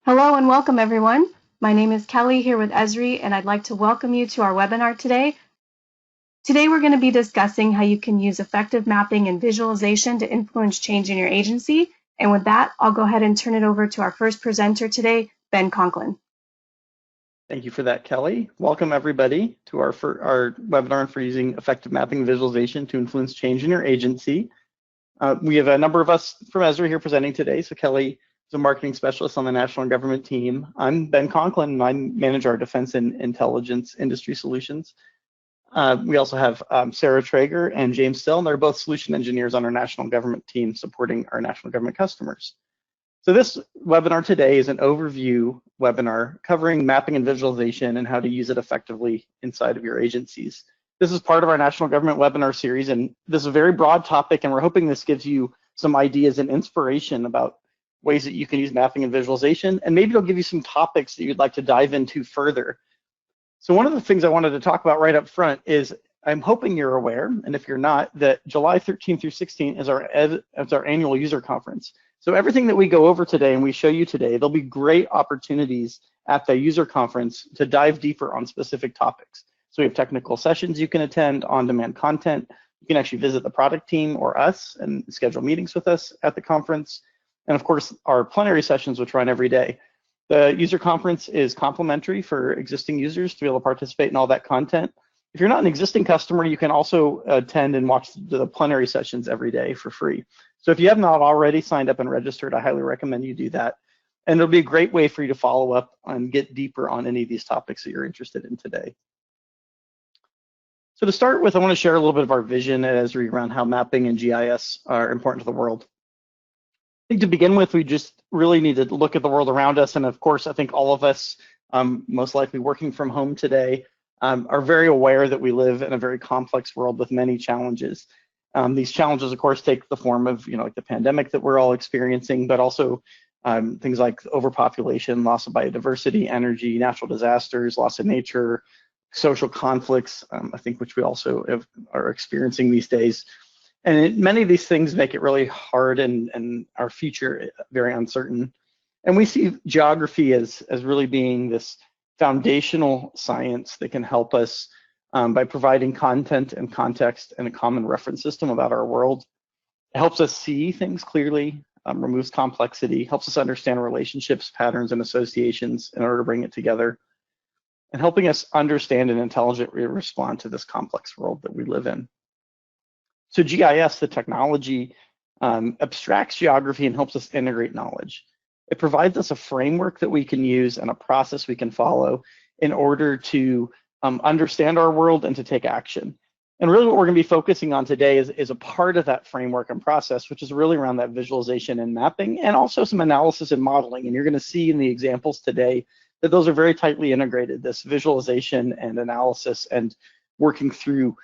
Hello and welcome everyone. My name is Kelly here with Esri and I'd like to welcome you to our webinar today. Today we're going to be discussing how you can use effective mapping and visualization to influence change in your agency. And with that, I'll go ahead and turn it over to our first presenter today, Ben Conklin. Thank you for that, Kelly. Welcome everybody to our webinar for using effective mapping and visualization to influence change in your agency. We have a number of us from Esri here presenting today. So Kelly is a marketing specialist on the national and government team. I'm Ben Conklin and I manage our defense and intelligence industry solutions. We also have Sarah Traeger and James Still, and they're both solution engineers on our national government team supporting our national government customers. So this webinar today is an overview webinar covering mapping and visualization and how to use it effectively inside of your agencies. This is part of our national government webinar series, and this is a very broad topic, and we're hoping this gives you some ideas and inspiration about ways that you can use mapping and visualization, and maybe it'll give you some topics that you'd like to dive into further. So one of the things I wanted to talk about right up front is I'm hoping you're aware, and if you're not, that July 13th through 16th is our annual user conference. So everything that we go over today and we show you today, there'll be great opportunities at the user conference to dive deeper on specific topics. So we have technical sessions you can attend, on-demand content. You can actually visit the product team or us and schedule meetings with us at the conference. And of course, our plenary sessions, which run every day. The user conference is complimentary for existing users to be able to participate in all that content. If you're not an existing customer, you can also attend and watch the plenary sessions every day for free. So if you have not already signed up and registered, I highly recommend you do that. And it'll be a great way for you to follow up and get deeper on any of these topics that you're interested in today. So to start with, I want to share a little bit of our vision at Esri around how mapping and GIS are important to the world. I think to begin with, we just really need to look at the world around us. And of course, I think all of us, most likely working from home today, are very aware that we live in a very complex world with many challenges. These challenges, of course, take the form of, like the pandemic that we're all experiencing, but also things like overpopulation, loss of biodiversity, energy, natural disasters, loss of nature, social conflicts, I think, which we also are experiencing these days. And many of these things make it really hard and our future very uncertain. And we see geography as really being this foundational science that can help us by providing content and context and a common reference system about our world. It helps us see things clearly, removes complexity, helps us understand relationships, patterns, and associations in order to bring it together, and helping us understand and intelligently respond to this complex world that we live in. So GIS, the technology, abstracts geography and helps us integrate knowledge. It provides us a framework that we can use and a process we can follow in order to understand our world and to take action. And really what we're going to be focusing on today is a part of that framework and process, which is really around that visualization and mapping, and also some analysis and modeling. And you're going to see in the examples today that those are very tightly integrated, this visualization and analysis and working through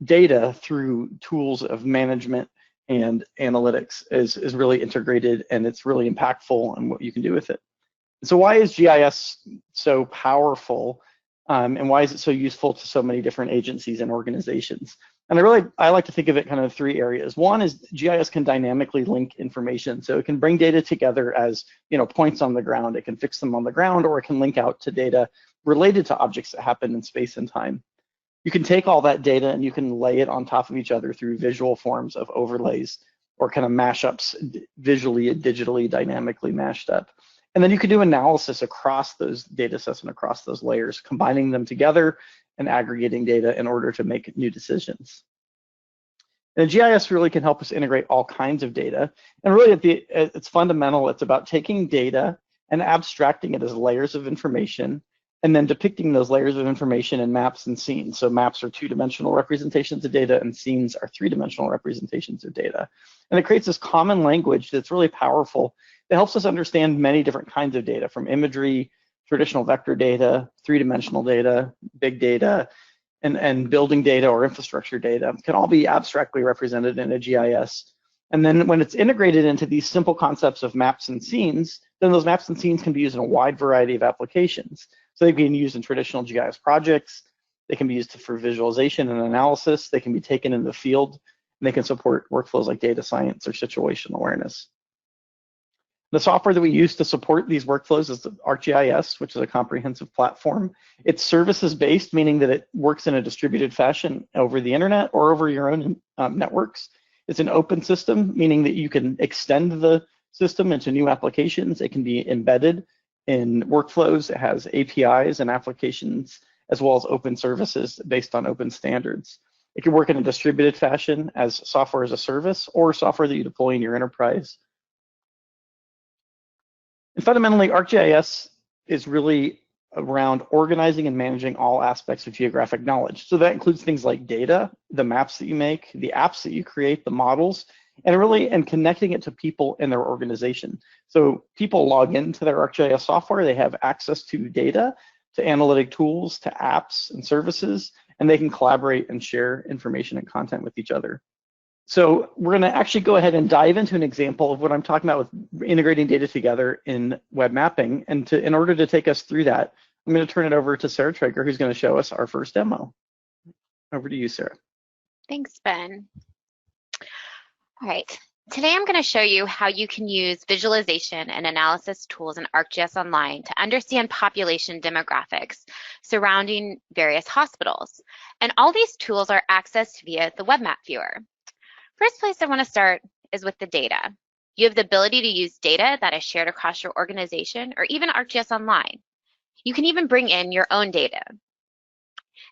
data through tools of management and analytics is really integrated, and it's really impactful in what you can do with it. So why is GIS so powerful, and why is it so useful to so many different agencies and organizations? And I like to think of it kind of three areas. One is GIS can dynamically link information, so it can bring data together as points on the ground. It can fix them on the ground, or it can link out to data related to objects that happen in space and time. You can take all that data and you can lay it on top of each other through visual forms of overlays or kind of mashups, visually and digitally, dynamically mashed up. And then you can do analysis across those data sets and across those layers, combining them together and aggregating data in order to make new decisions. And GIS really can help us integrate all kinds of data. And really, it's fundamental. It's about taking data and abstracting it as layers of information, and then depicting those layers of information in maps and scenes. So maps are two-dimensional representations of data, and scenes are three-dimensional representations of data. And it creates this common language that's really powerful. It helps us understand many different kinds of data, from imagery, traditional vector data, three-dimensional data, big data, and building data or infrastructure data can all be abstractly represented in a GIS. And then when it's integrated into these simple concepts of maps and scenes, then those maps and scenes can be used in a wide variety of applications. So they can be used in traditional GIS projects. They can be used for visualization and analysis. They can be taken in the field, and they can support workflows like data science or situational awareness. The software that we use to support these workflows is ArcGIS, which is a comprehensive platform. It's services-based, meaning that it works in a distributed fashion over the internet or over your own networks. It's an open system, meaning that you can extend the system into new applications. It can be embedded in workflows. It has APIs and applications, as well as open services based on open standards. It can work in a distributed fashion as software as a service or software that you deploy in your enterprise. And fundamentally, ArcGIS is really around organizing and managing all aspects of geographic knowledge. So that includes things like data, the maps that you make, the apps that you create, the models, and connecting it to people in their organization. So people log into their ArcGIS software, they have access to data, to analytic tools, to apps and services, and they can collaborate and share information and content with each other. So we're going to actually go ahead and dive into an example of what I'm talking about with integrating data together in web mapping. And in order to take us through that, I'm going to turn it over to Sarah Traeger, who's going to show us our first demo. Over to you, Sarah. Thanks, Ben. All right. Today I'm going to show you how you can use visualization and analysis tools in Arcgis Online to understand population demographics surrounding various hospitals. And all these tools are accessed via the web map viewer. First place I want to start is with the data. You have the ability to use data that is shared across your organization or even Arcgis Online. You can even bring in your own data.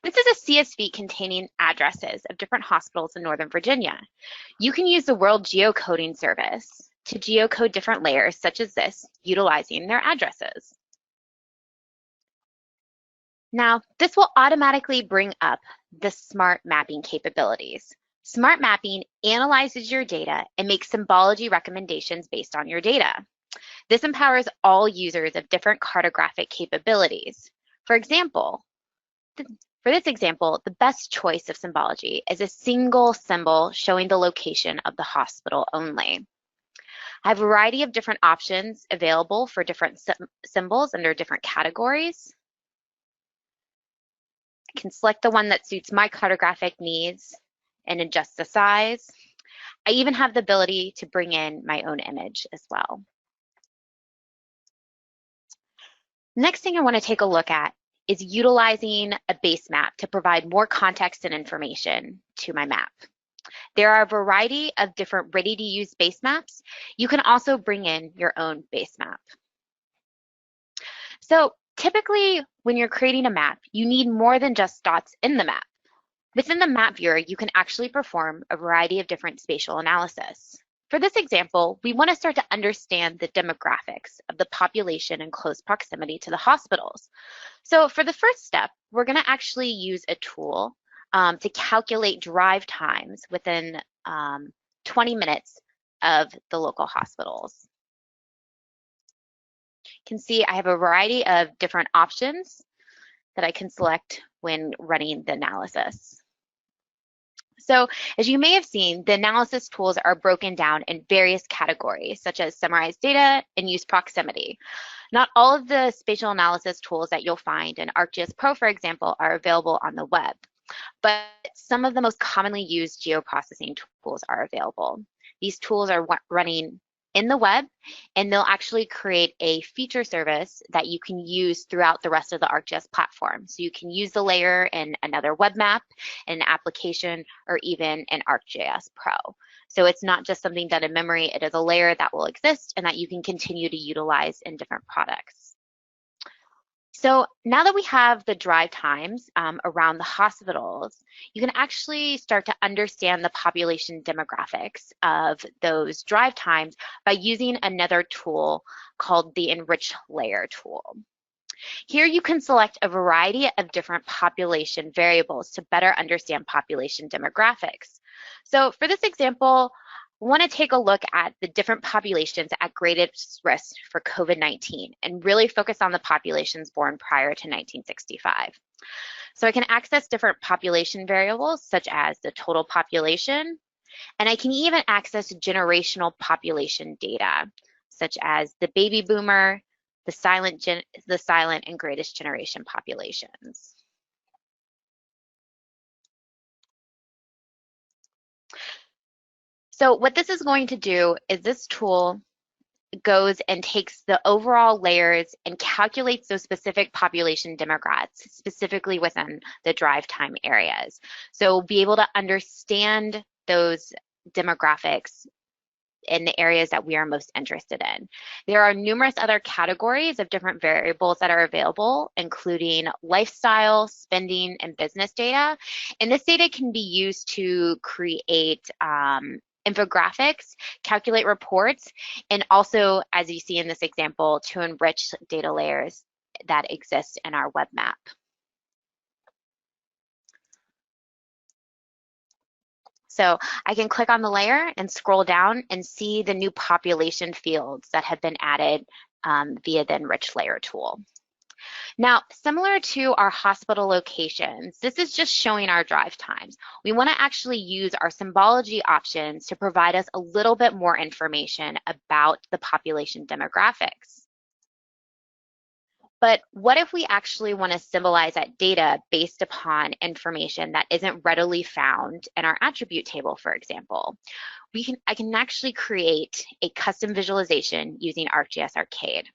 This is a CSV containing addresses of different hospitals in Northern Virginia. You can use the World Geocoding Service to geocode different layers such as this, utilizing their addresses. Now, this will automatically bring up the smart mapping capabilities. Smart mapping analyzes your data and makes symbology recommendations based on your data. This empowers all users of different cartographic capabilities. For this example, the best choice of symbology is a single symbol showing the location of the hospital only. I have a variety of different options available for different symbols under different categories. I can select the one that suits my cartographic needs and adjust the size. I even have the ability to bring in my own image as well. Next thing I want to take a look at is utilizing a base map to provide more context and information to my map. There are a variety of different ready-to-use base maps. You can also bring in your own base map. So typically, when you're creating a map, you need more than just dots in the map. Within the map viewer, you can actually perform a variety of different spatial analysis. For this example, we want to start to understand the demographics of the population in close proximity to the hospitals. So for the first step, we're going to actually use a tool to calculate drive times within 20 minutes of the local hospitals. You can see I have a variety of different options that I can select when running the analysis. So as you may have seen, the analysis tools are broken down in various categories, such as summarized data and use proximity. Not all of the spatial analysis tools that you'll find in Arcgis Pro, for example, are available on the web, but some of the most commonly used geoprocessing tools are available. These tools are running in the web, and they'll actually create a feature service that you can use throughout the rest of the Arcgis platform. So you can use the layer in another web map, an application, or even in Arcgis Pro. So it's not just something done in memory, it is a layer that will exist and that you can continue to utilize in different products. So now that we have the drive times around the hospitals, you can actually start to understand the population demographics of those drive times by using another tool called the Enrich Layer tool. Here you can select a variety of different population variables to better understand population demographics. So for this example, we want to take a look at the different populations at greatest risk for COVID-19 and really focus on the populations born prior to 1965. So I can access different population variables such as the total population, and I can even access generational population data such as the baby boomer, the silent and greatest generation populations. So what this is going to do is this tool goes and takes the overall layers and calculates those specific population demographics, specifically within the drive time areas. So be able to understand those demographics in the areas that we are most interested in. There are numerous other categories of different variables that are available, including lifestyle, spending, and business data. And this data can be used to create infographics, calculate reports, and also, as you see in this example, to enrich data layers that exist in our web map. So I can click on the layer and scroll down and see the new population fields that have been added via the Enrich Layer tool. Now, similar to our hospital locations, this is just showing our drive times. We want to actually use our symbology options to provide us a little bit more information about the population demographics. But what if we actually want to symbolize that data based upon information that isn't readily found in our attribute table, for example? I can actually create a custom visualization using ArcGIS Arcade.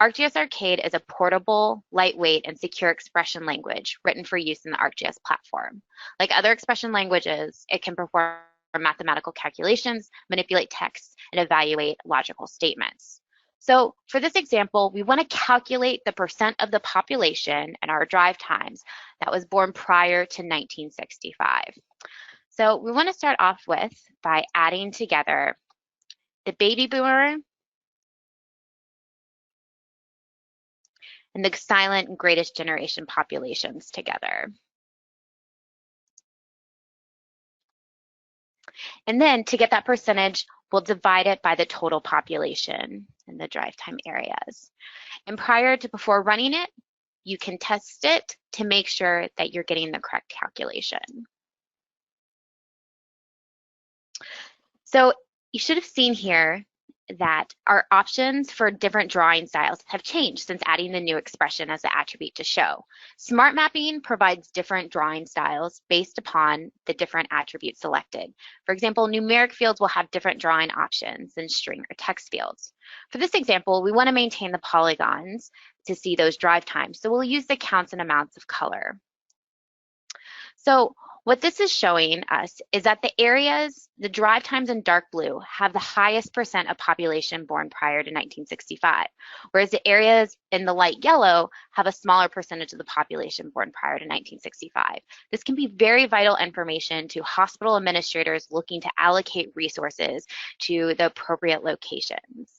ArcGIS Arcade is a portable, lightweight, and secure expression language written for use in the ArcGIS platform. Like other expression languages, it can perform mathematical calculations, manipulate text, and evaluate logical statements. So for this example, we want to calculate the percent of the population and our drive times that was born prior to 1965. So we want to start off with by adding together the baby boomer and the silent and greatest generation populations together. And then to get that percentage, we'll divide it by the total population in the drive time areas. And before running it, you can test it to make sure that you're getting the correct calculation. So you should have seen here that our options for different drawing styles have changed since adding the new expression as the attribute to show. Smart mapping provides different drawing styles based upon the different attributes selected. For example, numeric fields will have different drawing options than string or text fields. For this example, we want to maintain the polygons to see those drive times, so we'll use the counts and amounts of color. So what this is showing us is that the areas, the drive times in dark blue, have the highest percent of population born prior to 1965, whereas the areas in the light yellow have a smaller percentage of the population born prior to 1965. This can be very vital information to hospital administrators looking to allocate resources to the appropriate locations.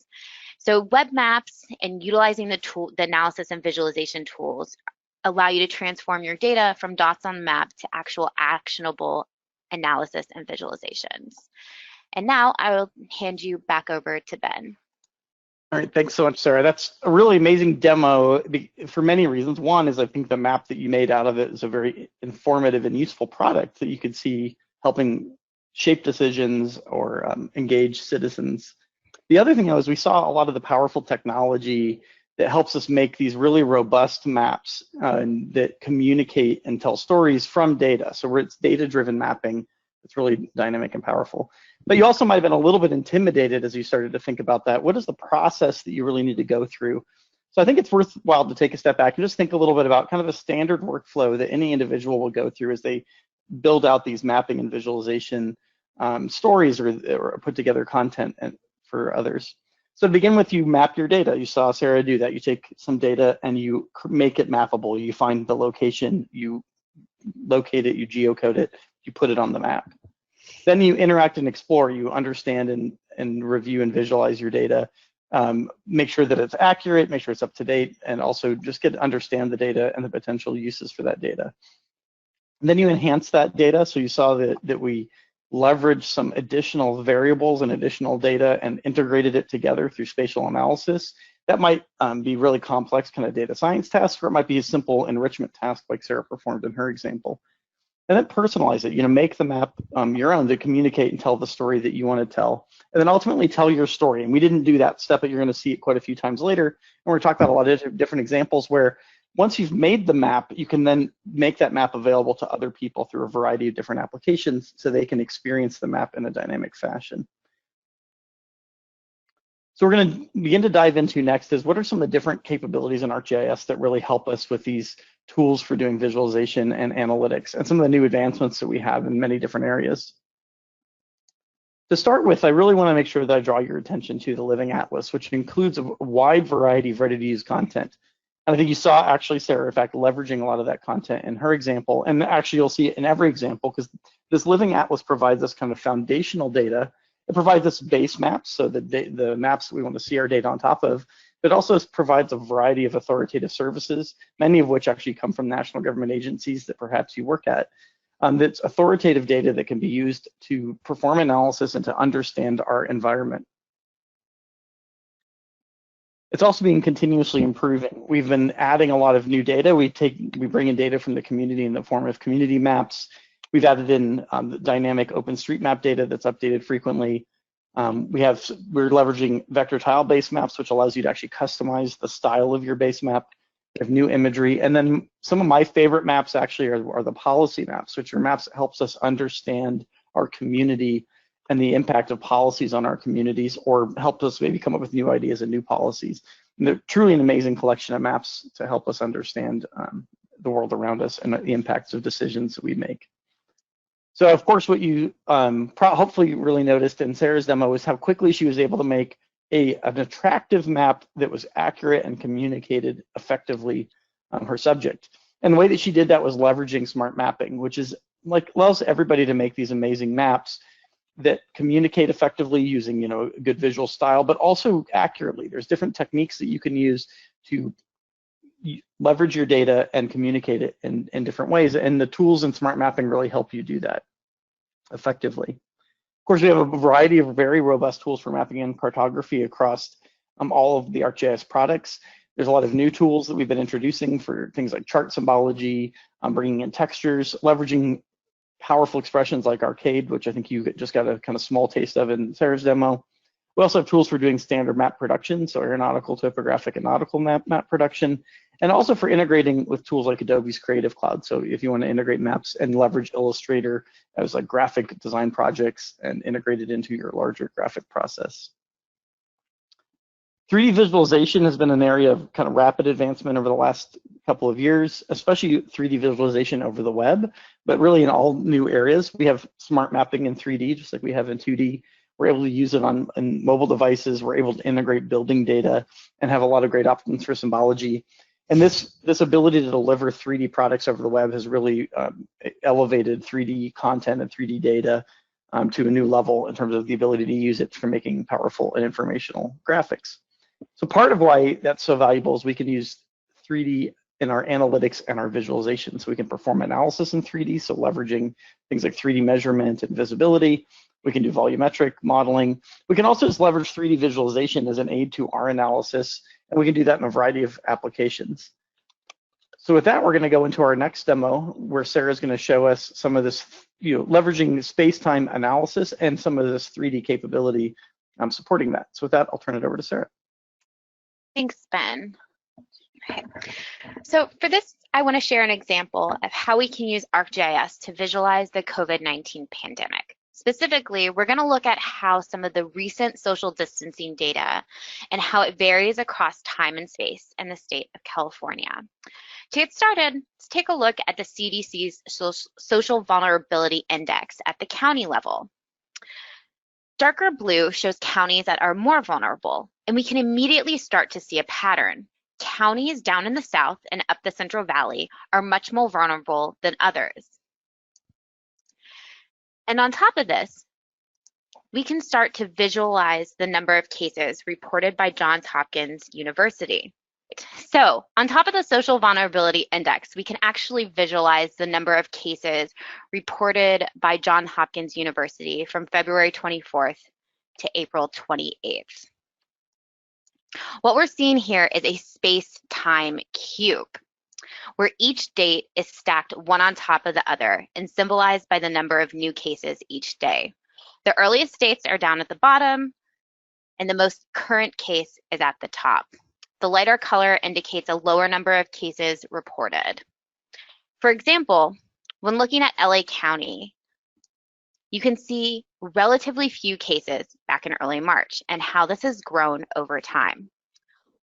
So web maps and utilizing the analysis and visualization tools allow you to transform your data from dots on the map to actual actionable analysis and visualizations. And now I will hand you back over to Ben. All right, thanks so much, Sarah. That's a really amazing demo for many reasons. One is I think the map that you made out of it is a very informative and useful product that you could see helping shape decisions or engage citizens. The other thing though is we saw a lot of the powerful technology that helps us make these really robust maps that communicate and tell stories from data. So where it's data-driven mapping, it's really dynamic and powerful. But you also might have been a little bit intimidated as you started to think about that. What is the process that you really need to go through? So I think it's worthwhile to take a step back and just think a little bit about kind of a standard workflow that any individual will go through as they build out these mapping and visualization stories or put together content for others. So to begin with, you map your data. You saw Sarah do that. You take some data and you make it mappable. You find the location, you locate it, you geocode it, you put it on the map. Then you interact and explore. You understand and review and visualize your data. Make sure that it's accurate, make sure it's up to date, and also just understand the data and the potential uses for that data. And then you enhance that data. So you saw that we leverage some additional variables and additional data and integrated it together through spatial analysis. That might be really complex kind of data science tasks, or it might be a simple enrichment task like Sarah performed in her example. And then personalize it, make the map your own to communicate and tell the story that you want to tell. And then ultimately tell your story. And we didn't do that step, but you're going to see it quite a few times later. And we're going to talk about a lot of different examples where once you've made the map, you can then make that map available to other people through a variety of different applications so they can experience the map in a dynamic fashion. So we're going to begin to dive into next is what are some of the different capabilities in ArcGIS that really help us with these tools for doing visualization and analytics, and some of the new advancements that we have in many different areas. To start with, I really want to make sure that I draw your attention to the Living Atlas, which includes a wide variety of ready-to-use content. And I think you saw actually Sarah, in fact, leveraging a lot of that content in her example, and actually you'll see it in every example, because this Living Atlas provides us kind of foundational data. It provides us base maps, so the maps that we want to see our data on top of, but also provides a variety of authoritative services, many of which actually come from national government agencies that perhaps you work at. That's authoritative data that can be used to perform analysis and to understand our environment. It's also being continuously improving. We've been adding a lot of new data. We bring in data from the community in the form of community maps. We've added in the dynamic OpenStreetMap data that's updated frequently. We're leveraging vector tile-based maps, which allows you to actually customize the style of your base map. We have new imagery, and then some of my favorite maps actually are the policy maps, which are maps that helps us understand our community and the impact of policies on our communities, or help us maybe come up with new ideas and new policies. And they're truly an amazing collection of maps to help us understand the world around us and the impacts of decisions that we make. So of course, what you hopefully really noticed in Sarah's demo is how quickly she was able to make an attractive map that was accurate and communicated effectively her subject. And the way that she did that was leveraging smart mapping, which is allows everybody to make these amazing maps that communicate effectively using a good visual style, but also accurately. There's different techniques that you can use to leverage your data and communicate it in different ways. And the tools in smart mapping really help you do that effectively. Of course, we have a variety of very robust tools for mapping and cartography across all of the ArcGIS products. There's a lot of new tools that we've been introducing for things like chart symbology, bringing in textures, leveraging powerful expressions like arcade, which I think you just got a kind of small taste of in Sarah's demo. We also have tools for doing standard map production, so aeronautical, topographic, and nautical map production, and also for integrating with tools like Adobe's Creative Cloud. So if you want to integrate maps and leverage Illustrator as like graphic design projects and integrate it into your larger graphic process. 3D visualization has been an area of kind of rapid advancement over the last couple of years, especially 3D visualization over the web, but really in all new areas. We have smart mapping in 3D, just like we have in 2D. We're able to use it on mobile devices. We're able to integrate building data and have a lot of great options for symbology. And this ability to deliver 3D products over the web has really elevated 3D content and 3D data to a new level in terms of the ability to use it for making powerful and informational graphics. So part of why that's so valuable is we can use 3D in our analytics and our visualization. So we can perform analysis in 3D, so leveraging things like 3D measurement and visibility. We can do volumetric modeling. We can also just leverage 3D visualization as an aid to our analysis, and we can do that in a variety of applications. So with that, we're going to go into our next demo where Sarah's going to show us some of this, leveraging space-time analysis and some of this 3D capability supporting that. So with that, I'll turn it over to Sarah. Thanks, Ben. Okay. So for this, I want to share an example of how we can use ArcGIS to visualize the COVID-19 pandemic. Specifically, we're going to look at how some of the recent social distancing data and how it varies across time and space in the state of California. To get started, let's take a look at the CDC's Social Vulnerability Index at the county level. Darker blue shows counties that are more vulnerable, and we can immediately start to see a pattern. Counties down in the south and up the Central Valley are much more vulnerable than others. And on top of this, we can start to visualize the number of cases reported by Johns Hopkins University. So on top of the Social Vulnerability Index, we can actually visualize the number of cases reported by Johns Hopkins University from February 24th to April 28th. What we're seeing here is a space-time cube, where each date is stacked one on top of the other and symbolized by the number of new cases each day. The earliest dates are down at the bottom, and the most current case is at the top. The lighter color indicates a lower number of cases reported. For example, when looking at LA County, You can see relatively few cases back in early March and how this has grown over time.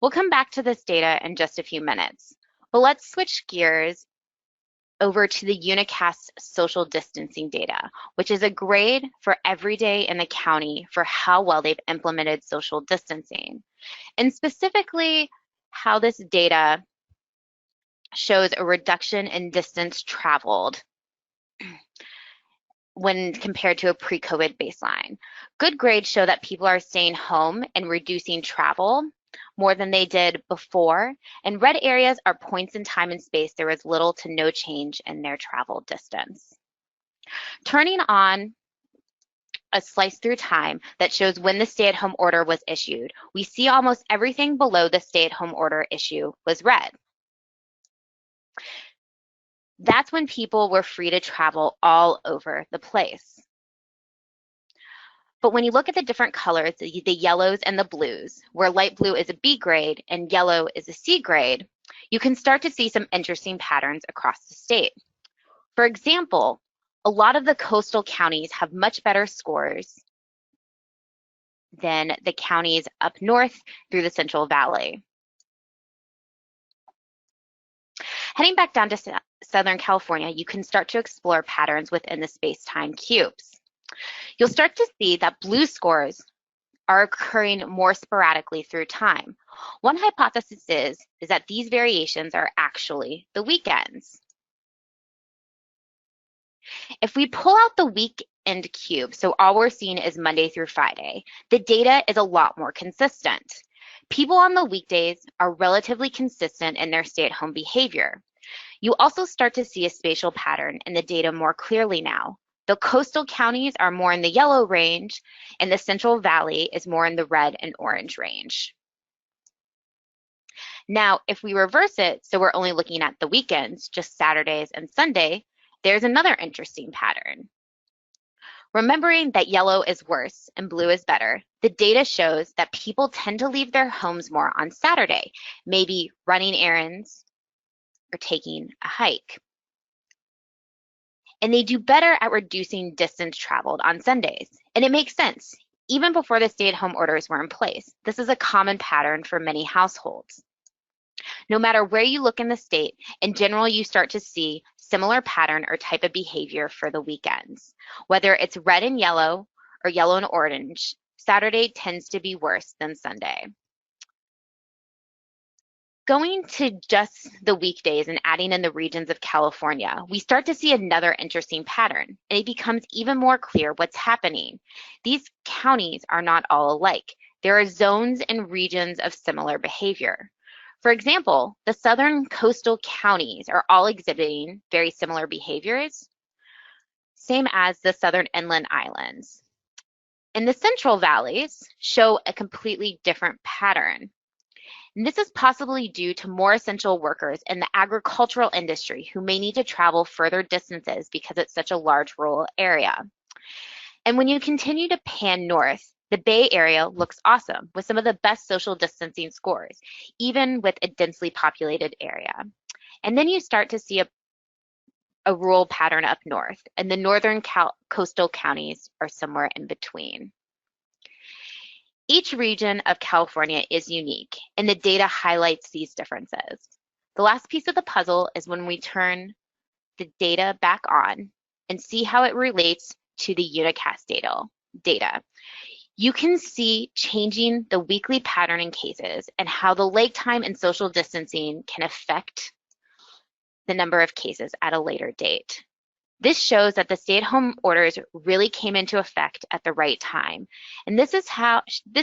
We'll come back to this data in just a few minutes, but let's switch gears over to the Unicast social distancing data, which is a grade for every day in the county for how well they've implemented social distancing. And specifically, how this data shows a reduction in distance traveled when compared to a pre-COVID baseline. Good grades show that people are staying home and reducing travel more than they did before, and red areas are points in time and space there was little to no change in their travel distance. Turning on a slice through time that shows when the stay-at-home order was issued, we see almost everything below the stay-at-home order issue was red. That's when people were free to travel all over the place. But when you look at the different colors, the yellows and the blues, where light blue is a B grade and yellow is a C grade, you can start to see some interesting patterns across the state. For example, a lot of the coastal counties have much better scores than the counties up north through the Central Valley. Heading back down to Southern California, you can start to explore patterns within the space-time cubes. You'll start to see that blue scores are occurring more sporadically through time. One hypothesis is that these variations are actually the weekends. If we pull out the weekend cube, so all we're seeing is Monday through Friday, the data is a lot more consistent. People on the weekdays are relatively consistent in their stay-at-home behavior. You also start to see a spatial pattern in the data more clearly now. The coastal counties are more in the yellow range, and the Central Valley is more in the red and orange range. Now, if we reverse it, so we're only looking at the weekends, just Saturdays and Sunday, there's another interesting pattern. Remembering that yellow is worse and blue is better, the data shows that people tend to leave their homes more on Saturday, maybe running errands or taking a hike. And they do better at reducing distance traveled on Sundays. And it makes sense. Even before the stay-at-home orders were in place, this is a common pattern for many households. No matter where you look in the state, in general, you start to see similar pattern or type of behavior for the weekends. Whether it's red and yellow or yellow and orange, Saturday tends to be worse than Sunday. Going to just the weekdays and adding in the regions of California, we start to see another interesting pattern, and it becomes even more clear what's happening. These counties are not all alike. There are zones and regions of similar behavior. For example, the southern coastal counties are all exhibiting very similar behaviors, same as the southern inland islands. And the central valleys show a completely different pattern. And this is possibly due to more essential workers in the agricultural industry who may need to travel further distances because it's such a large rural area. And when you continue to pan north, the Bay Area looks awesome with some of the best social distancing scores, even with a densely populated area. And then you start to see a rural pattern up north, and the northern coastal counties are somewhere in between. Each region of California is unique, and the data highlights these differences. The last piece of the puzzle is when we turn the data back on and see how it relates to the Unicast data. You can see changing the weekly pattern in cases and how the lag time and social distancing can affect the number of cases at a later date. This shows that the stay-at-home orders really came into effect at the right time. And this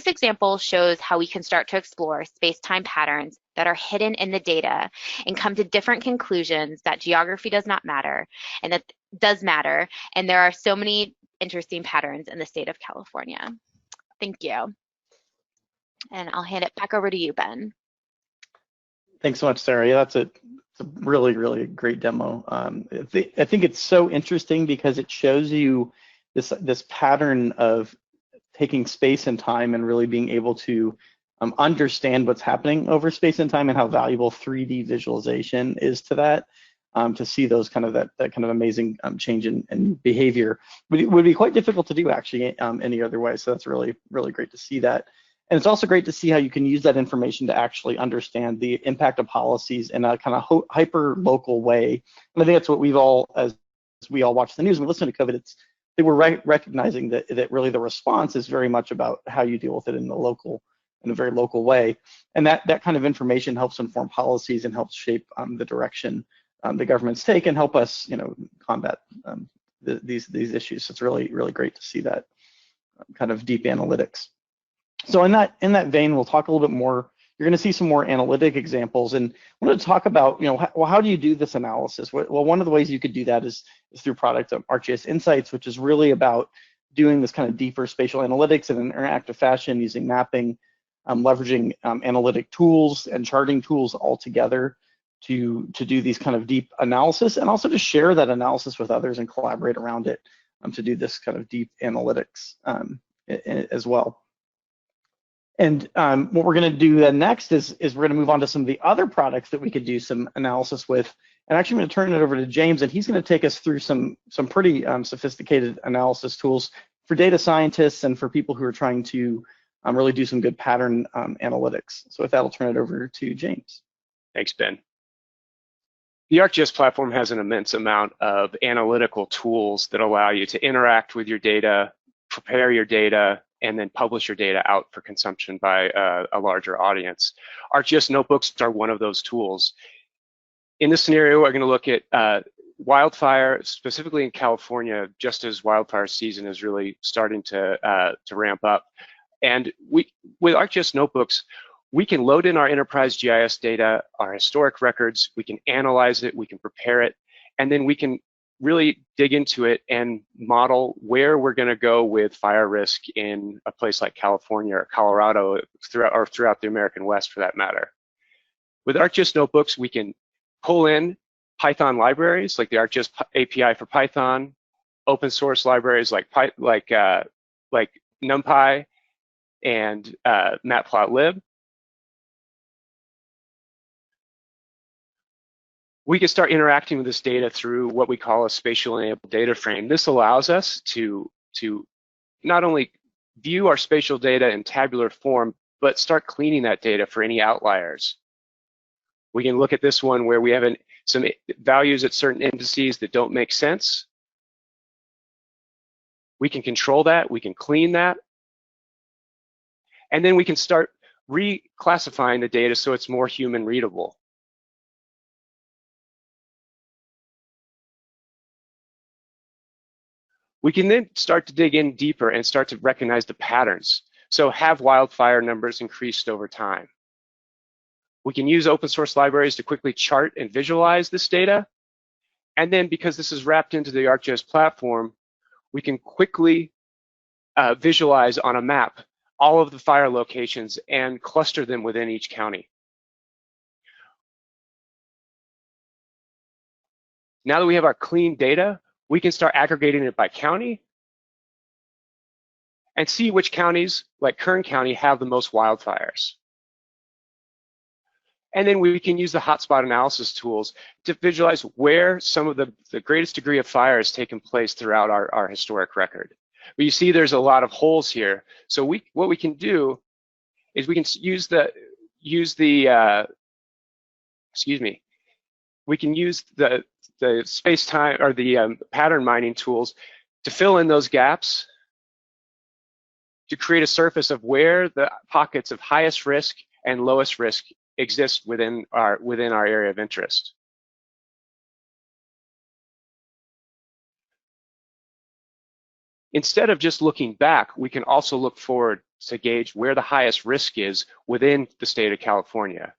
example shows how we can start to explore space-time patterns that are hidden in the data and come to different conclusions that geography does not matter and that does matter. And there are so many interesting patterns in the state of California. Thank you. And I'll hand it back over to you, Ben. Thanks so much, Sarah. Yeah, that's a really, really great demo. I think it's so interesting because it shows you this pattern of taking space and time and really being able to understand what's happening over space and time and how valuable 3D visualization is to that. to see those kind of that kind of amazing change in behavior. It would be quite difficult to do actually any other way. So that's really great to see that. And it's also great to see how you can use that information to actually understand the impact of policies in a kind of hyper local way. And I think that's what we've all, as we all watch the news and we listen to COVID, we're recognizing that really the response is very much about how you deal with it in a very local way. And that kind of information helps inform policies and helps shape the direction the governments take and help us, combat these issues. So it's really great to see that kind of deep analytics. So in that vein, we'll talk a little bit more. You're going to see some more analytic examples, and I want to talk about, how do you do this analysis? Well, one of the ways you could do that is through product of ArcGIS Insights, which is really about doing this kind of deeper spatial analytics in an interactive fashion using mapping, leveraging analytic tools and charting tools all together to do these kind of deep analysis, and also to share that analysis with others and collaborate around it to do this kind of deep analytics as well. And what we're going to do then next is we're going to move on to some of the other products that we could do some analysis with. And actually, I'm going to turn it over to James, and he's going to take us through some pretty sophisticated analysis tools for data scientists and for people who are trying to really do some good pattern analytics. So with that, I'll turn it over to James. Thanks, Ben. The ArcGIS platform has an immense amount of analytical tools that allow you to interact with your data, prepare your data, and then publish your data out for consumption by a larger audience. ArcGIS Notebooks are one of those tools. In this scenario, we're going to look at wildfire, specifically in California, just as wildfire season is really starting to ramp up. And with ArcGIS Notebooks, we can load in our enterprise GIS data, our historic records, we can analyze it, we can prepare it, and then we can really dig into it and model where we're going to go with fire risk in a place like California or Colorado, throughout the American West for that matter. With ArcGIS Notebooks, we can pull in Python libraries like the ArcGIS API for Python, open source libraries like NumPy and Matplotlib. We can start interacting with this data through what we call a spatial enabled data frame. This allows us to not only view our spatial data in tabular form, but start cleaning that data for any outliers. We can look at this one where we have some values at certain indices that don't make sense. We can control that, we can clean that, and then we can start reclassifying the data so it's more human readable. We can then start to dig in deeper and start to recognize the patterns. So have wildfire numbers increased over time? We can use open source libraries to quickly chart and visualize this data. And then because this is wrapped into the ArcGIS platform, we can quickly visualize on a map all of the fire locations and cluster them within each county. Now that we have our clean data, we can start aggregating it by county and see which counties, like Kern County, have the most wildfires. And then we can use the hotspot analysis tools to visualize where some of the greatest degree of fire has taken place throughout our historic record. But you see there's a lot of holes here. So what we can do is we can use the SpaceTime or the pattern mining tools to fill in those gaps, to create a surface of where the pockets of highest risk and lowest risk exist within our area of interest. Instead of just looking back, we can also look forward to gauge where the highest risk is within the state of California.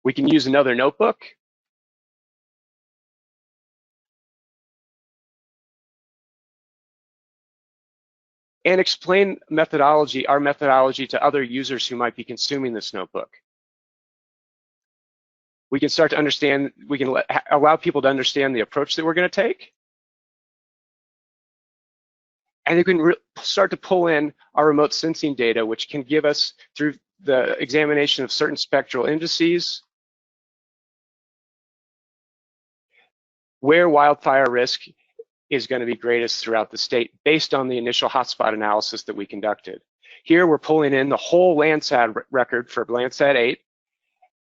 We can use another notebook. And explain our methodology to other users who might be consuming this notebook. We can start to understand, we can allow people to understand the approach that we're going to take. And you can start to pull in our remote sensing data, which can give us, through the examination of certain spectral indices, where wildfire risk is going to be greatest throughout the state based on the initial hotspot analysis that we conducted. Here we're pulling in the whole Landsat record for Landsat 8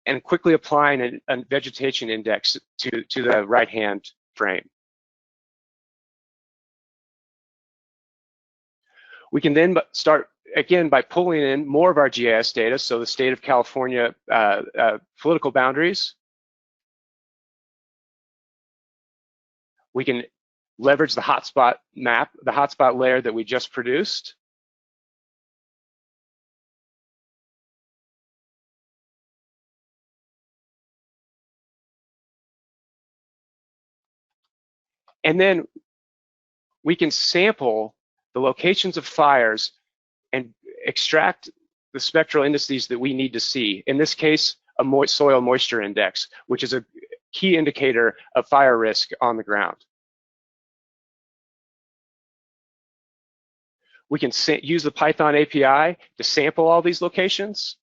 and quickly applying a vegetation index to the right-hand frame. We can then start again by pulling in more of our GIS data, so the state of California political boundaries. We can leverage the hotspot map, the hotspot layer that we just produced. And then we can sample the locations of fires and extract the spectral indices that we need to see. In this case, a soil moisture index, which is a key indicator of fire risk on the ground. We can use the Python API to sample all these locations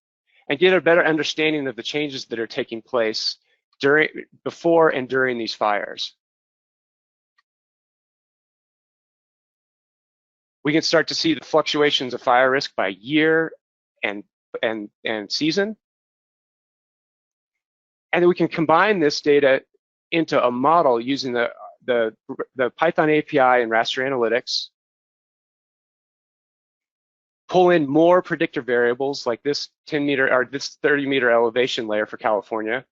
and get a better understanding of the changes that are taking place before and during these fires. We can start to see the fluctuations of fire risk by year and season. And then we can combine this data into a model using the Python API and raster analytics, pull in more predictor variables like this 10-meter or this 30-meter elevation layer for California,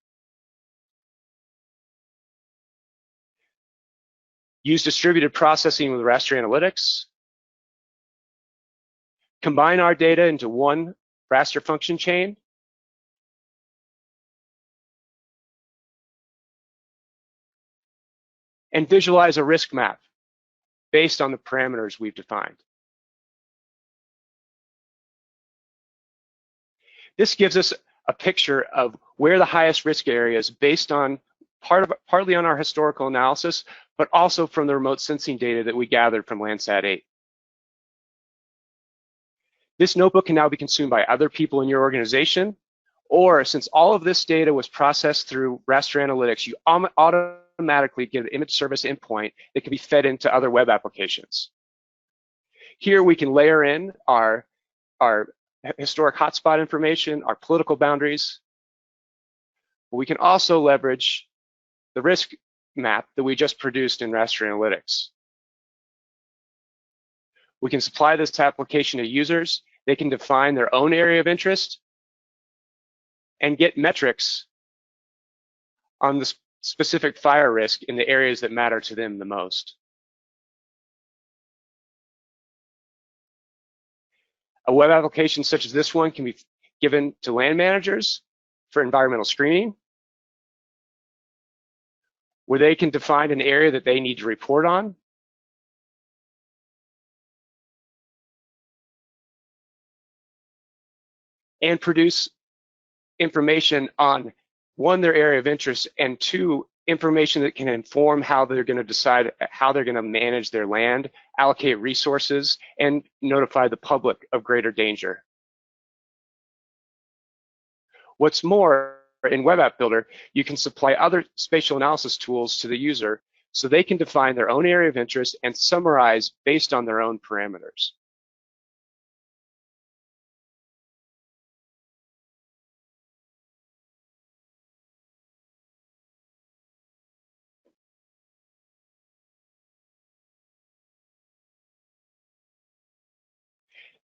use distributed processing with raster analytics, combine our data into one raster function chain, and visualize a risk map based on the parameters we've defined. This gives us a picture of where the highest risk areas based on partly on our historical analysis, but also from the remote sensing data that we gathered from Landsat 8. This notebook can now be consumed by other people in your organization, or since all of this data was processed through raster analytics, you automatically get an image service endpoint that can be fed into other web applications. Here we can layer in our historic hotspot information, our political boundaries. We can also leverage the risk map that we just produced in raster analytics. We can supply this to application to users. They can define their own area of interest and get metrics on the specific fire risk in the areas that matter to them the most. A web application such as this one can be given to land managers for environmental screening, where they can define an area that they need to report on, and produce information on, one, their area of interest, and two, information that can inform how they're going to decide how they're going to manage their land, allocate resources, and notify the public of greater danger. What's more, in Web App Builder, you can supply other spatial analysis tools to the user so they can define their own area of interest and summarize based on their own parameters.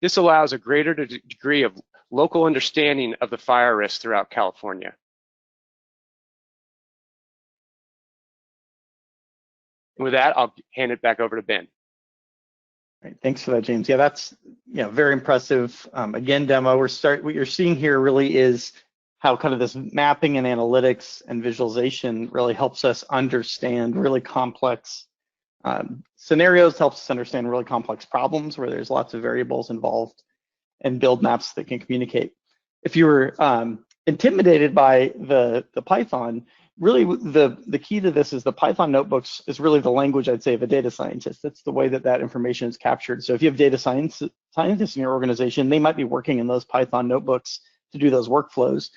This allows a greater degree of local understanding of the fire risk throughout California. And with that, I'll hand it back over to Ben. Right, thanks for that, James. Yeah, that's very impressive. Again, demo. What you're seeing here really is how kind of this mapping and analytics and visualization really helps us understand really complex scenarios, helps us understand really complex problems where there's lots of variables involved, and build maps that can communicate. If you were intimidated by the Python, really the key to this is the Python notebooks is really the language, I'd say, of a data scientist. That's the way that information is captured. So if you have data scientists in your organization, they might be working in those Python notebooks to do those workflows.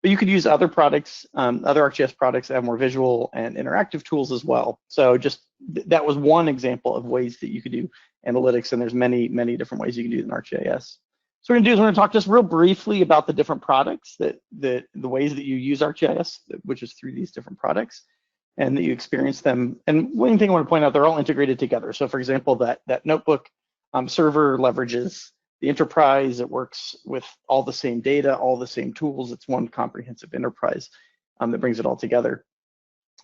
But you could use other products, other ArcGIS products that have more visual and interactive tools as well. So just that was one example of ways that you could do analytics, and there's many, many different ways you can do it in ArcGIS. So what we're gonna do is we're gonna talk just real briefly about the different products, the ways that you use ArcGIS, which is through these different products, and that you experience them. And one thing I want to point out, they're all integrated together. So for example, that notebook server leverages the enterprise. It works with all the same data, all the same tools. It's one comprehensive enterprise that brings it all together.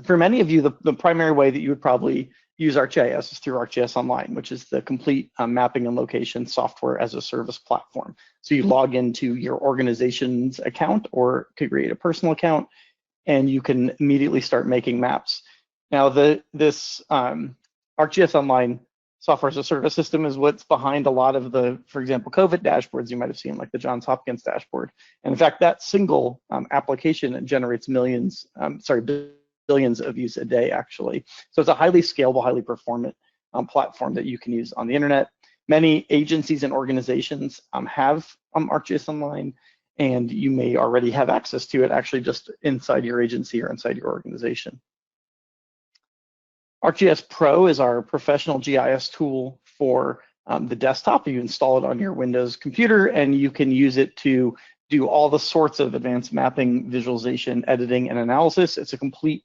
For many of you, the primary way that you would probably use ArcGIS is through Arcgis Online, which is the complete mapping and location software as a service platform. So you log into your organization's account or could create a personal account, and you can immediately start making maps. Now, this Arcgis Online software as a service system is what's behind a lot of the, for example, COVID dashboards you might have seen, like the Johns Hopkins dashboard. And in fact, that single application generates billions of views a day, actually. So it's a highly scalable, highly performant platform that you can use on the internet. Many agencies and organizations have Arcgis Online, and you may already have access to it actually just inside your agency or inside your organization. Arcgis Pro is our professional GIS tool for the desktop. You install it on your Windows computer, and you can use it to do all the sorts of advanced mapping, visualization, editing, and analysis. It's a complete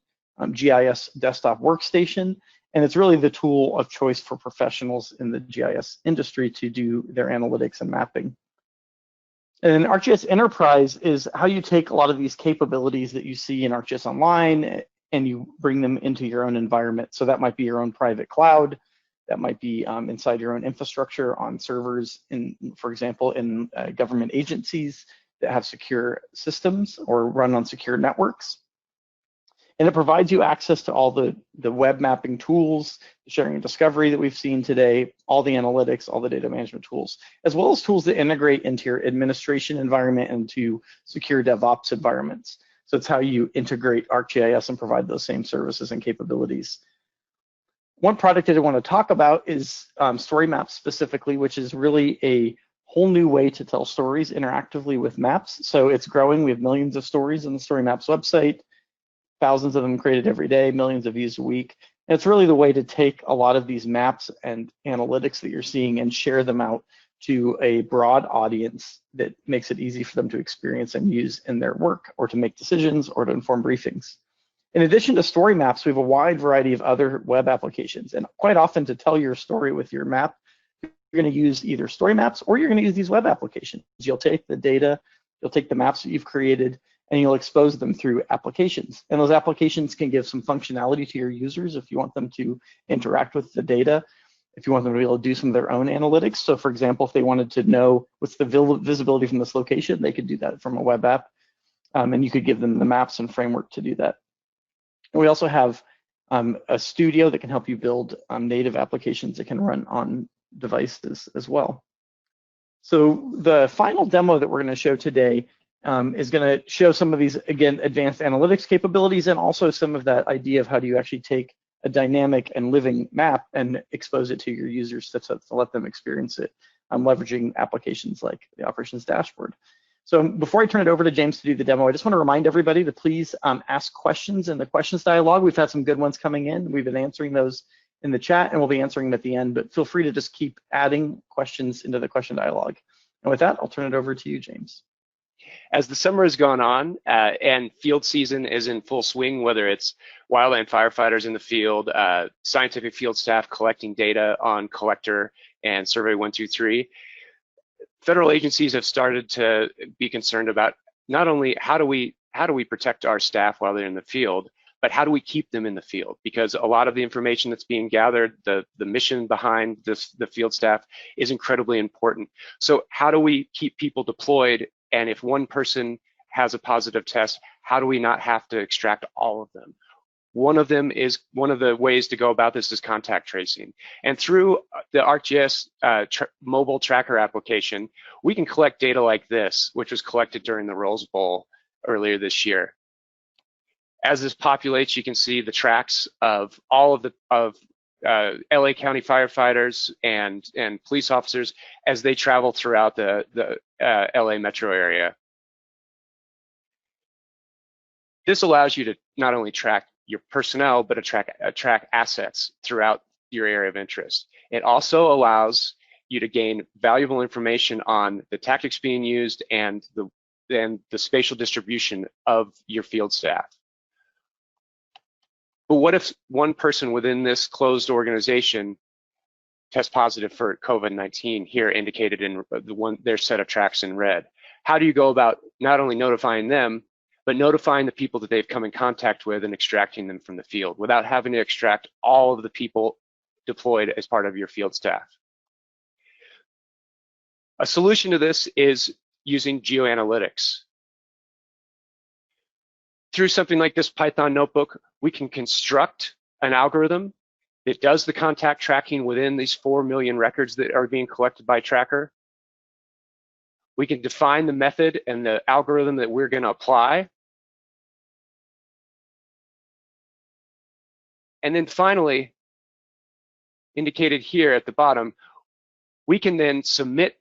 GIS desktop workstation, and it's really the tool of choice for professionals in the GIS industry to do their analytics and mapping. And Arcgis Enterprise is how you take a lot of these capabilities that you see in Arcgis Online and you bring them into your own environment. So that might be your own private cloud, that might be inside your own infrastructure on servers, for example, in government agencies that have secure systems or run on secure networks. And it provides you access to all the web mapping tools, the sharing and discovery that we've seen today, all the analytics, all the data management tools, as well as tools that integrate into your administration environment and to secure DevOps environments. So it's how you integrate ArcGIS and provide those same services and capabilities. One product that I want to talk about is Storymaps specifically, which is really a whole new way to tell stories interactively with maps. So it's growing. We have millions of stories on the Storymaps website, thousands of them created every day, millions of views a week. And it's really the way to take a lot of these maps and analytics that you're seeing and share them out to a broad audience that makes it easy for them to experience and use in their work or to make decisions or to inform briefings. In addition to Storymaps, we have a wide variety of other web applications. And quite often to tell your story with your map, you're going to use either Storymaps or you're going to use these web applications. You'll take the data, you'll take the maps that you've created, and you'll expose them through applications. And those applications can give some functionality to your users if you want them to interact with the data, if you want them to be able to do some of their own analytics. So for example, if they wanted to know what's the visibility from this location, they could do that from a web app, and you could give them the maps and framework to do that. And we also have a studio that can help you build native applications that can run on devices as well. So the final demo that we're going to show today is going to show some of these, again, advanced analytics capabilities and also some of that idea of how do you actually take a dynamic and living map and expose it to your users to let them experience it, leveraging applications like the operations dashboard. So before I turn it over to James to do the demo, I just want to remind everybody to please ask questions in the questions dialogue. We've had some good ones coming in. We've been answering those in the chat and we'll be answering them at the end, but feel free to just keep adding questions into the question dialogue. And with that, I'll turn it over to you, James. As the summer has gone on and field season is in full swing, whether it's wildland firefighters in the field, scientific field staff collecting data on collector and survey 123, federal agencies have started to be concerned about not only how do we protect our staff while they're in the field, but how do we keep them in the field? Because a lot of the information that's being gathered, the mission behind the field staff is incredibly important. So how do we keep people deployed? And if one person has a positive test, how do we not have to extract all of them? One of the ways to go about this is contact tracing. And through the ArcGIS mobile tracker application, we can collect data like this, which was collected during the Rose Bowl earlier this year. As this populates, you can see the tracks of all of LA County firefighters and police officers as they travel throughout the LA metro area. This allows you to not only track your personnel, but track assets throughout your area of interest. It also allows you to gain valuable information on the tactics being used and the spatial distribution of your field staff. But what if one person within this closed organization tests positive for COVID-19, here indicated in their set of tracks in red? How do you go about not only notifying them, but notifying the people that they've come in contact with and extracting them from the field without having to extract all of the people deployed as part of your field staff? A solution to this is using geoanalytics. Through something like this Python notebook, we can construct an algorithm that does the contact tracking within these 4 million records that are being collected by Tracker. We can define the method and the algorithm that we're going to apply. And then finally, indicated here at the bottom, we can then submit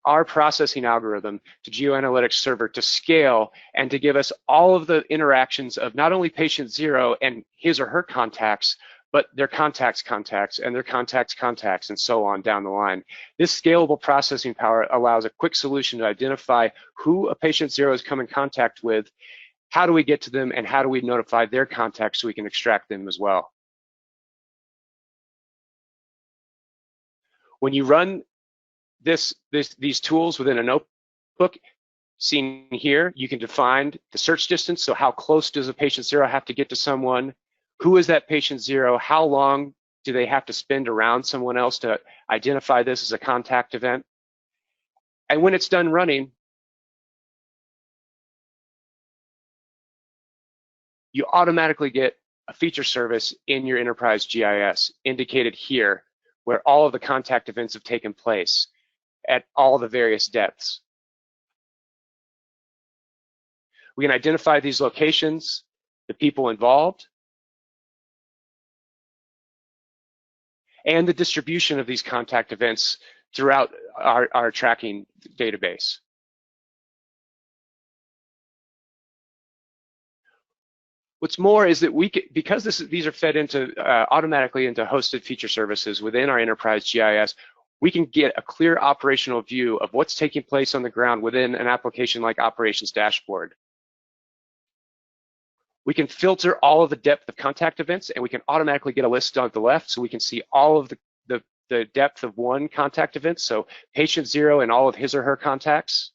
our processing algorithm to GeoAnalytics server to scale and to give us all of the interactions of not only patient 0 and his or her contacts, but their contacts and their contacts and so on down the line. This scalable processing power allows a quick solution to identify who a patient 0 has come in contact with, how do we get to them, and how do we notify their contacts so we can extract them as well. When you run these tools within a notebook, seen here, you can define the search distance. So how close does a patient 0 have to get to someone? Who is that patient 0? How long do they have to spend around someone else to identify this as a contact event? And when it's done running, you automatically get a feature service in your Enterprise GIS, indicated here, where all of the contact events have taken place at all the various depths. We can identify these locations, the people involved, and the distribution of these contact events throughout our tracking database. What's more is that because these are fed into automatically into hosted feature services within our Enterprise GIS, we can get a clear operational view of what's taking place on the ground within an application like Operations Dashboard. We can filter all of the depth of contact events, and we can automatically get a list on the left so we can see all of the depth of one contact event, so patient 0 and all of his or her contacts.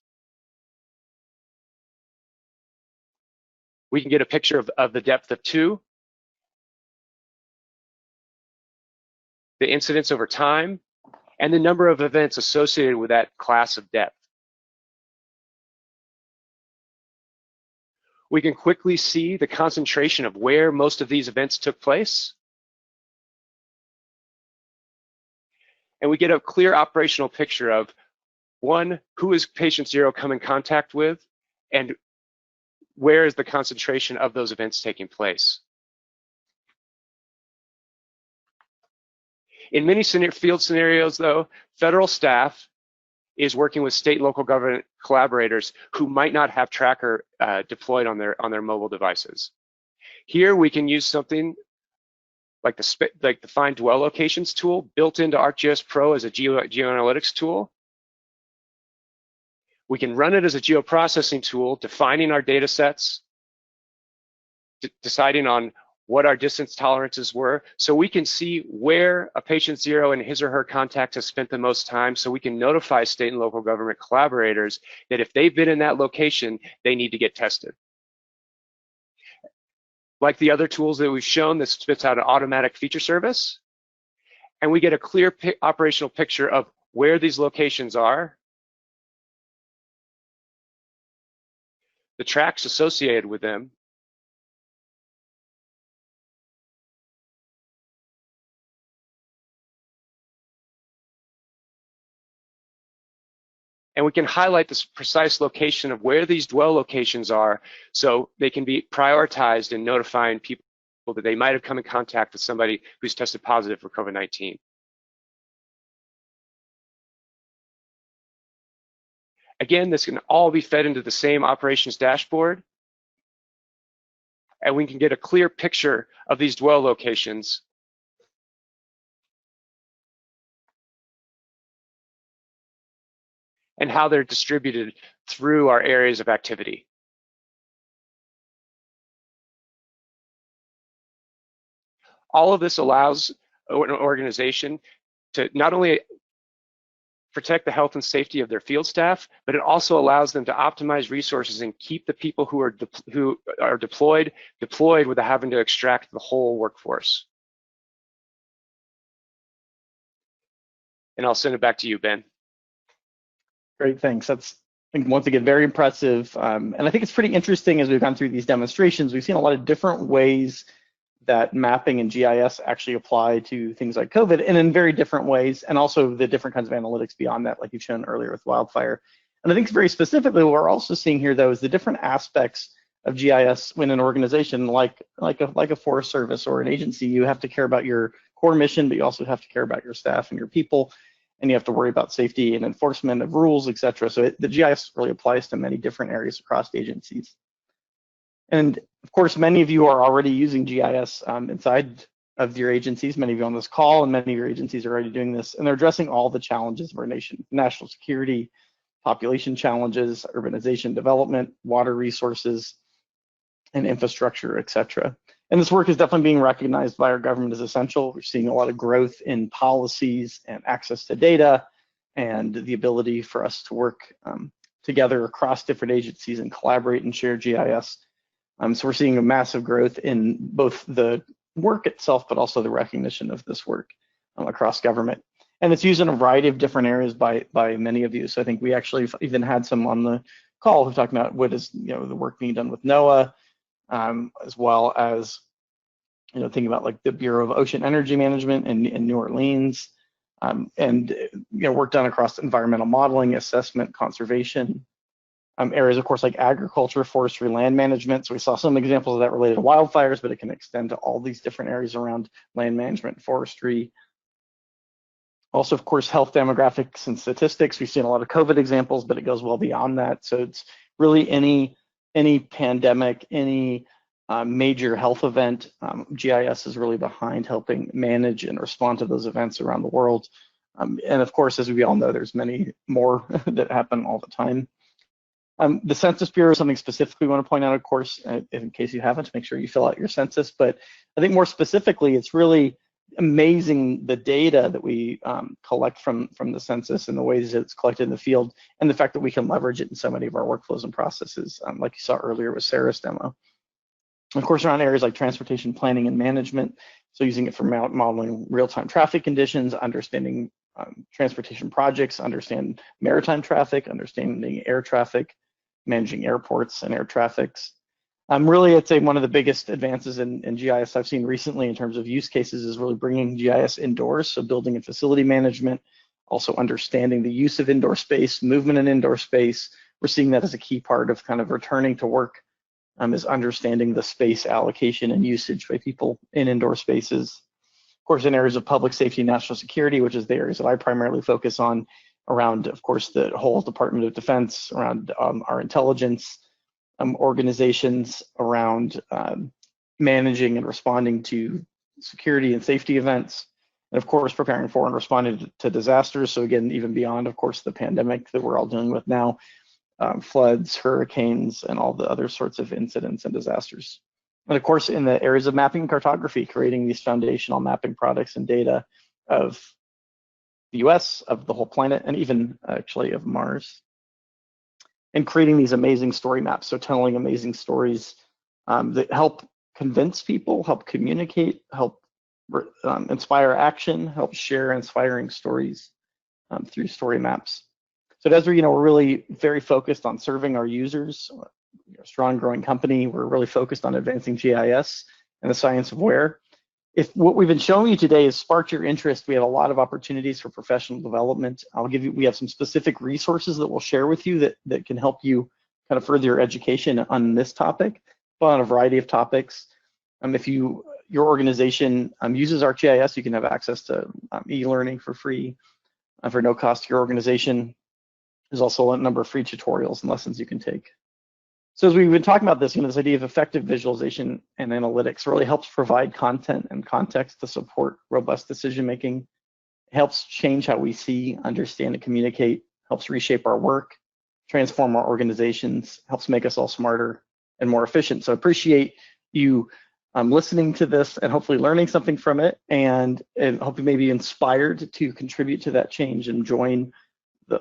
We can get a picture of the depth of 2, the incidence over time, and the number of events associated with that class of depth. We can quickly see the concentration of where most of these events took place. And we get a clear operational picture of, 1, who is patient 0 come in contact with, and where is the concentration of those events taking place. In many field scenarios, though, federal staff is working with state and local government collaborators who might not have Tracker deployed on their mobile devices. Here we can use something like the Find Dwell Locations tool built into Arcgis Pro as a geoanalytics tool. We can run it as a geoprocessing tool, defining our data sets, deciding on what our distance tolerances were, so we can see where a patient 0 and his or her contact has spent the most time, so we can notify state and local government collaborators that if they've been in that location, they need to get tested. Like the other tools that we've shown, this spits out an automatic feature service, and we get a clear operational picture of where these locations are, the tracks associated with them, and we can highlight the precise location of where these dwell locations are so they can be prioritized in notifying people that they might have come in contact with somebody who's tested positive for COVID-19. Again, this can all be fed into the same operations dashboard. and we can get a clear picture of these dwell locations. And how they're distributed through our areas of activity. All of this allows an organization to not only protect the health and safety of their field staff, but it also allows them to optimize resources and keep the people who are deployed without having to extract the whole workforce. And I'll send it back to you, Ben. Great, thanks. That's, I think, once again, very impressive. And I think it's pretty interesting as we've gone through these demonstrations. We've seen a lot of different ways that mapping and GIS actually apply to things like COVID, and in very different ways, and also the different kinds of analytics beyond that, like you've shown earlier with wildfire. And I think very specifically what we're also seeing here, though, is the different aspects of GIS when an organization like a Forest Service or an agency, you have to care about your core mission, but you also have to care about your staff and your people. And you have to worry about safety and enforcement of rules, et cetera. So the GIS really applies to many different areas across agencies. And of course, many of you are already using GIS inside of your agencies. Many of you on this call and many of your agencies are already doing this, and they're addressing all the challenges of our nation: national security, population challenges, urbanization, development, water resources, and infrastructure, et cetera. And this work is definitely being recognized by our government as essential. We're seeing a lot of growth in policies and access to data and the ability for us to work together across different agencies and collaborate and share GIS. So we're seeing a massive growth in both the work itself, but also the recognition of this work across government. And it's used in a variety of different areas by many of you. So I think we actually even had some on the call who talked about what is, the work being done with NOAA, as well as, thinking about like the Bureau of Ocean Energy Management in New Orleans, and work done across environmental modeling, assessment, conservation, areas, of course, like agriculture, forestry, land management. So we saw some examples of that related to wildfires, but it can extend to all these different areas around land management, forestry. Also, of course, health demographics and statistics. We've seen a lot of COVID examples, but it goes well beyond that. So it's really any pandemic, any major health event, GIS is really behind helping manage and respond to those events around the world. And of course, as we all know, there's many more that happen all the time. The Census Bureau is something specifically we want to point out, of course, in case you haven't, make sure you fill out your census. But I think more specifically, it's really amazing the data that we collect from the census and the ways that it's collected in the field, and the fact that we can leverage it in so many of our workflows and processes, like you saw earlier with Sarah's demo. Of course, around areas like transportation planning and management, so using it for modeling real-time traffic conditions, understanding transportation projects, understand maritime traffic, understanding air traffic, managing airports and air traffics. Really, I'd say one of the biggest advances in GIS I've seen recently in terms of use cases is really bringing GIS indoors, so building and facility management, also understanding the use of indoor space, movement in indoor space. We're seeing that as a key part of kind of returning to work, is understanding the space allocation and usage by people in indoor spaces. Of course, in areas of public safety and national security, which is the areas that I primarily focus on, around, of course, the whole Department of Defense, around our intelligence organizations, around managing and responding to security and safety events, and of course, preparing for and responding to disasters. So again, even beyond, of course, the pandemic that we're all dealing with now, floods, hurricanes, and all the other sorts of incidents and disasters. And of course, in the areas of mapping and cartography, creating these foundational mapping products and data of the US, of the whole planet, and even actually of Mars. And creating these amazing story maps, so telling amazing stories that help convince people, help communicate, help inspire action, help share inspiring stories through story maps. So at Esri, we're really very focused on serving our users. We're a strong, growing company. We're really focused on advancing GIS and the science of where. If what we've been showing you today has sparked your interest, we have a lot of opportunities for professional development. We have some specific resources that we'll share with you that can help you kind of further your education on this topic, but on a variety of topics. If your organization uses ArcGIS, you can have access to e-learning for free, for no cost to your organization. There's also a number of free tutorials and lessons you can take. So as we've been talking about this, this idea of effective visualization and analytics really helps provide content and context to support robust decision making. It helps change how we see, understand, and communicate, helps reshape our work, transform our organizations, helps make us all smarter and more efficient. So I appreciate you listening to this and hopefully learning something from it, and hope you may be inspired to contribute to that change and join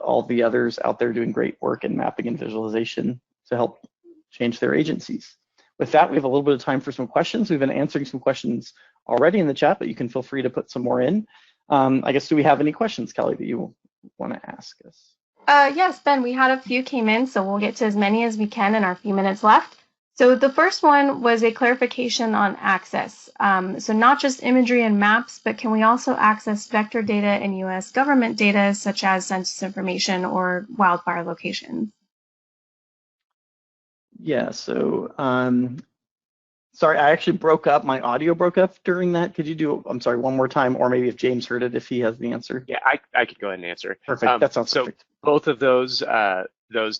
all the others out there doing great work in mapping and visualization to help change their agencies. With that, we have a little bit of time for some questions. We've been answering some questions already in the chat, but you can feel free to put some more in. I guess, do we have any questions, Kelly, that you want to ask us? Yes, Ben, we had a few came in, so we'll get to as many as we can in our few minutes left. So the first one was a clarification on access. So not just imagery and maps, but can we also access vector data and U.S. government data, such as census information or wildfire locations? Yeah, so sorry, I actually broke up. My audio broke up during that. Could you do, I'm sorry, one more time, or maybe if James heard it, if he has the answer? Yeah, I could go ahead and answer. Perfect, that sounds so perfect. Both of those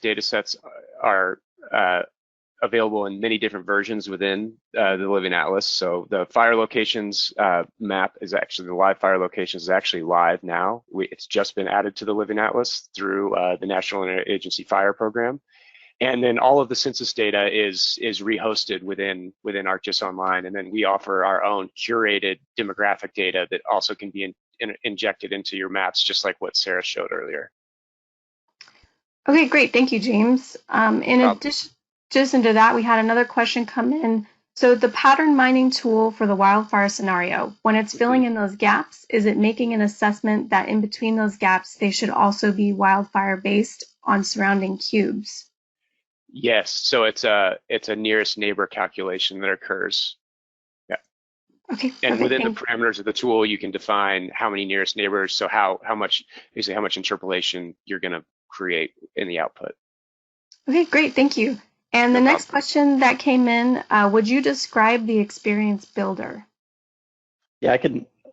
data sets are available in many different versions within the Living Atlas. So the fire locations map is actually, the live fire locations is actually live now. It's just been added to the Living Atlas through the National Interagency Fire Program. And then all of the census data is rehosted within Arcgis Online. And then we offer our own curated demographic data that also can be injected into your maps, just like what Sarah showed earlier. Okay, great. Thank you, James. In addition to that, we had another question come in. So the pattern mining tool for the wildfire scenario, when it's filling in those gaps, is it making an assessment that in between those gaps, they should also be wildfire based on surrounding cubes? Yes, so it's a nearest neighbor calculation that occurs. Yeah. Okay. And within the parameters of the tool, you can define how many nearest neighbors, so how much, basically how much interpolation you're going to create in the output. Okay, great. Thank you. And the next question that came in, would you describe the experience builder? Yeah,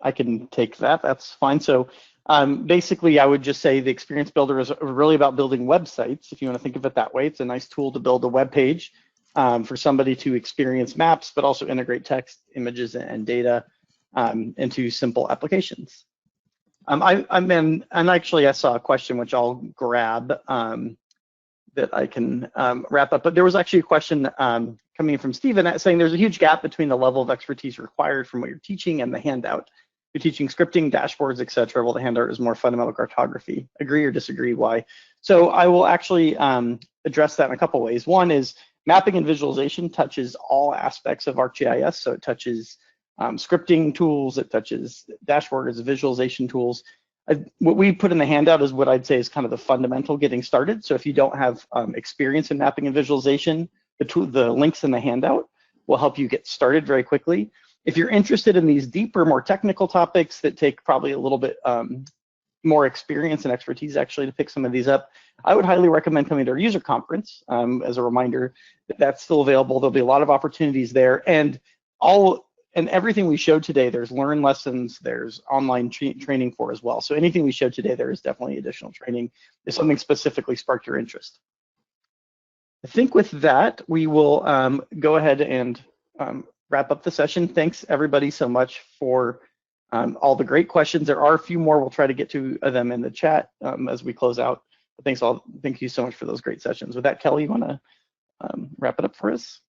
I can take that. That's fine. So basically, I would just say the experience builder is really about building websites. If you want to think of it that way, it's a nice tool to build a web page for somebody to experience maps, but also integrate text, images, and data into simple applications. And actually, I saw a question which I'll grab that I can wrap up. But there was actually a question coming from Stephen saying there's a huge gap between the level of expertise required from what you're teaching and the handout. You're teaching scripting, dashboards, etc. Well, the handout is more fundamental cartography. Agree or disagree? Why? So I will actually address that in a couple ways. One is mapping and visualization touches all aspects of ArcGIS. So it touches scripting tools, it touches dashboards, visualization tools. What we put in the handout is what I'd say is kind of the fundamental getting started. So if you don't have experience in mapping and visualization, the links in the handout will help you get started very quickly. If you're interested in these deeper, more technical topics that take probably a little bit more experience and expertise actually to pick some of these up, I would highly recommend coming to our user conference. As a reminder, that's still available. There'll be a lot of opportunities there, and everything we showed today, there's learn lessons, there's online training for as well. So anything we showed today, there is definitely additional training if something specifically sparked your interest. I think with that, we will go ahead and wrap up the session. Thanks everybody so much for all the great questions. There are a few more. We'll try to get to them in the chat as we close out. But thank you so much for those great sessions. With that, Kelly, you want to wrap it up for us?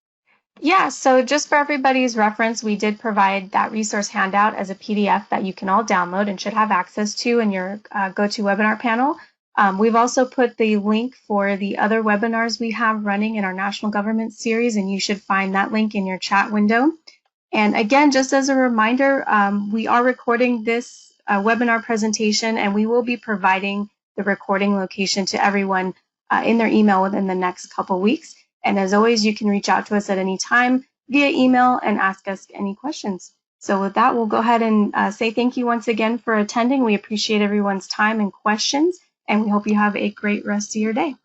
Yeah, so just for everybody's reference, we did provide that resource handout as a PDF that you can all download and should have access to in your GoToWebinar panel. We've also put the link for the other webinars we have running in our national government series, and you should find that link in your chat window. And again, just as a reminder, we are recording this webinar presentation, and we will be providing the recording location to everyone in their email within the next couple weeks. And as always, you can reach out to us at any time via email and ask us any questions. So with that, we'll go ahead and say thank you once again for attending. We appreciate everyone's time and questions, and we hope you have a great rest of your day.